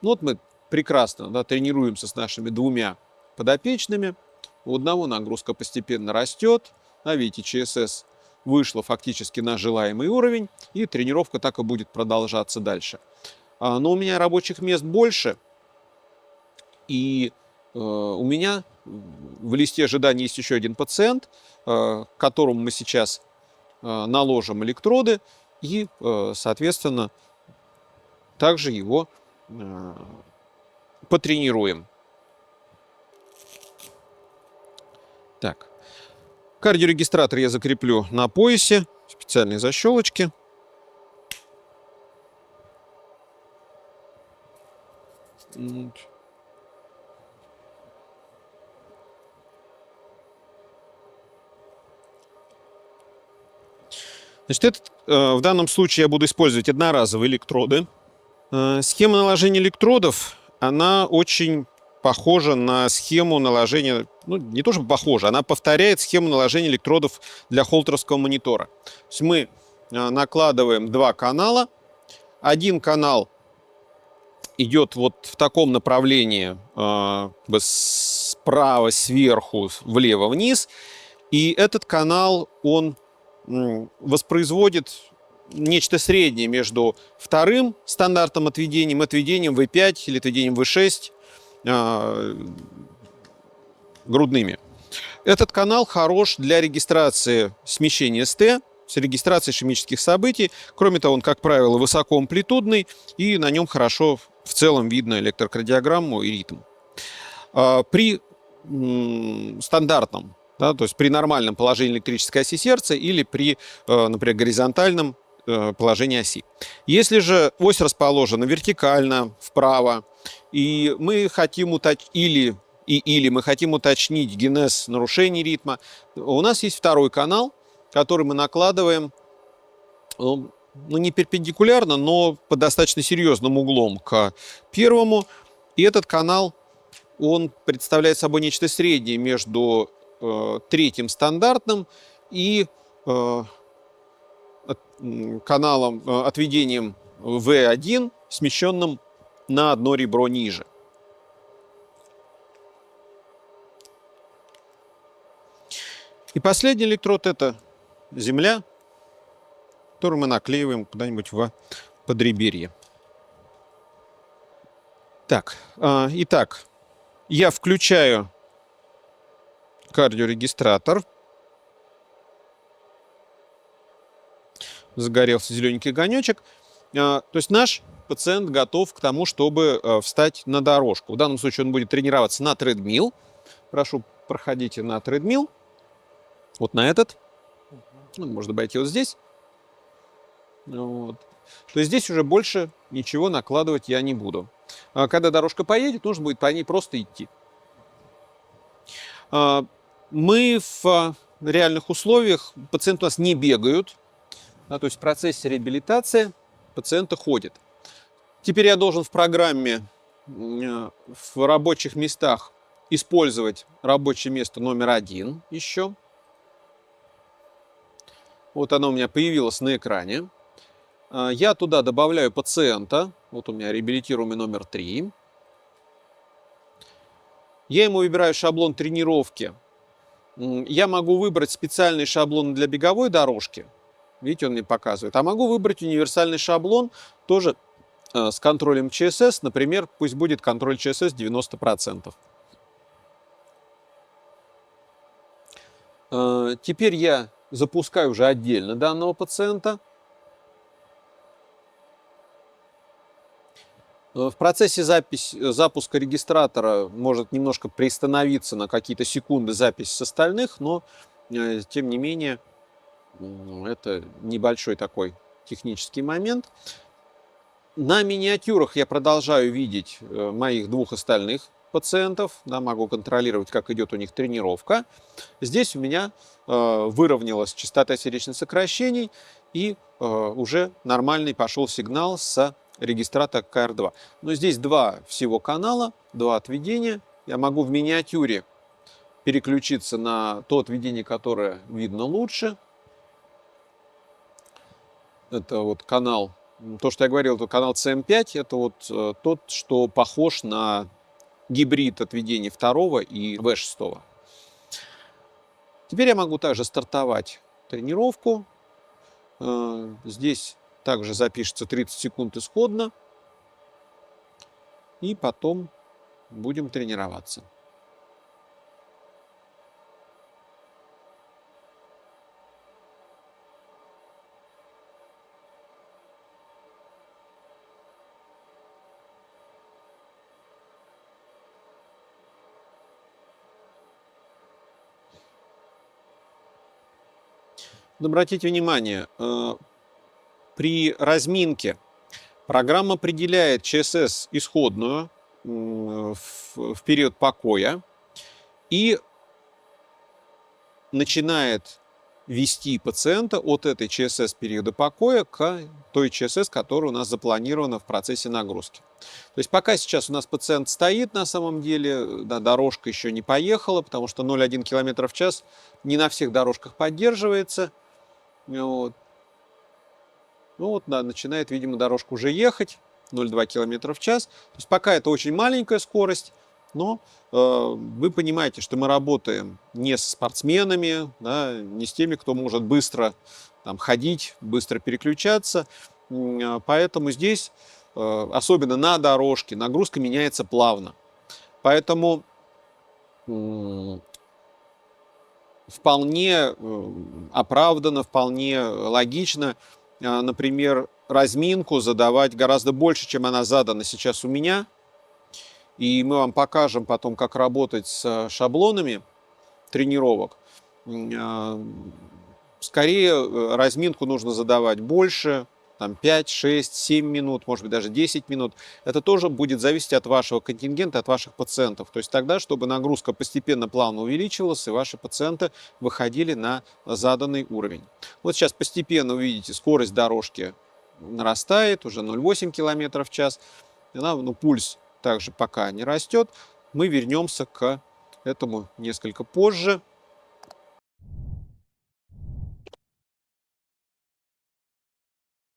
Ну, вот мы прекрасно, да, тренируемся с нашими двумя подопечными. У одного нагрузка постепенно растет. А видите, ЧСС вышла фактически на желаемый уровень, и тренировка так и будет продолжаться дальше. Но у меня рабочих мест больше, и у меня в листе ожидания есть еще один пациент, которому мы сейчас наложим электроды и, соответственно, также его потренируем. Так, кардиорегистратор я закреплю на поясе, специальные защелочки. Значит, в данном случае я буду использовать одноразовые электроды. Схема наложения электродов, она очень похожа на схему наложения, ну, не то чтобы похожа, она повторяет схему наложения электродов для холтеровского монитора. То есть мы накладываем два канала. Один канал идет вот в таком направлении, справа, сверху, влево, вниз. И этот канал, он воспроизводит нечто среднее между вторым стандартом отведением V5 или отведением V6 грудными. Этот канал хорош для регистрации смещения СТ, с регистрацией ишемических событий. Кроме того, он, как правило, высокоамплитудный, и на нем хорошо в целом видно электрокардиограмму и ритм. При стандартном, да, то есть при нормальном положении электрической оси сердца или при, например, горизонтальном положении оси. Если же ось расположена вертикально, вправо, и мы хотим или мы хотим уточнить генез нарушений ритма, у нас есть второй канал, который мы накладываем, ну, не перпендикулярно, но под достаточно серьезным углом к первому. И этот канал, он представляет собой нечто среднее между третьим стандартным и каналом, отведением V1, смещенным на одно ребро ниже. И последний электрод — это земля, которую мы наклеиваем куда-нибудь в подреберье. Так, итак, я включаю кардиорегистратор. Загорелся зелененький огонечек. То есть наш пациент готов к тому, чтобы встать на дорожку. В данном случае он будет тренироваться на тредмил. Прошу, проходите на тредмил. Вот на этот. Можно обойти вот здесь. Вот. То есть здесь уже больше ничего накладывать я не буду. Когда дорожка поедет, нужно будет по ней просто идти. Мы в реальных условиях, пациенты у нас не бегают. Да, то есть в процессе реабилитации пациенты ходят. Теперь я должен в программе в рабочих местах использовать рабочее место номер 1 еще. Вот оно у меня появилось на экране. Я туда добавляю пациента. Вот у меня реабилитируемый номер 3. Я ему выбираю шаблон тренировки. Я могу выбрать специальный шаблон для беговой дорожки. Видите, он мне показывает. А могу выбрать универсальный шаблон, тоже с контролем ЧСС. Например, пусть будет контроль ЧСС 90%. Теперь я запускаю уже отдельно данного пациента. В процессе запуска регистратора может немножко приостановиться на какие-то секунды запись с остальных, но тем не менее это небольшой такой технический момент. На миниатюрах я продолжаю видеть моих двух остальных пациентов, да, могу контролировать, как идет у них тренировка. Здесь у меня выровнялась частота сердечных сокращений, и уже нормальный пошел сигнал с регистратора КР2. Но здесь два всего канала, два отведения. Я могу в миниатюре переключиться на то отведение, которое видно лучше. Это вот канал То, что я говорил, это канал CM5, это вот тот, что похож на гибрид отведения второго и V6. Теперь я могу также стартовать тренировку. Здесь также запишется 30 секунд исходно. И потом будем тренироваться. Обратите внимание, при разминке программа определяет ЧСС исходную в период покоя и начинает вести пациента от этой ЧСС периода покоя к той ЧСС, которая у нас запланирована в процессе нагрузки. То есть пока сейчас у нас пациент стоит, на самом деле, да, дорожка еще не поехала, потому что 0,1 км в час не на всех дорожках поддерживается. Вот. Ну вот, да, начинает, видимо, дорожка уже ехать, 0,2 км в час. То есть пока это очень маленькая скорость, но вы понимаете, что мы работаем не со спортсменами, да, не с теми, кто может быстро там, ходить, быстро переключаться. Поэтому здесь, особенно на дорожке, нагрузка меняется плавно. Поэтому вполне оправданно, вполне логично, например, разминку задавать гораздо больше, чем она задана сейчас у меня. И мы вам покажем потом, как работать с шаблонами тренировок. Скорее, разминку нужно задавать больше, там 5, 6, 7 минут, может быть, даже 10 минут. Это тоже будет зависеть от вашего контингента, от ваших пациентов. То есть тогда, чтобы нагрузка постепенно, плавно увеличивалась, и ваши пациенты выходили на заданный уровень. Вот сейчас постепенно, увидите, скорость дорожки нарастает, уже 0,8 км в час. Пульс также пока не растет. Мы вернемся к этому несколько позже.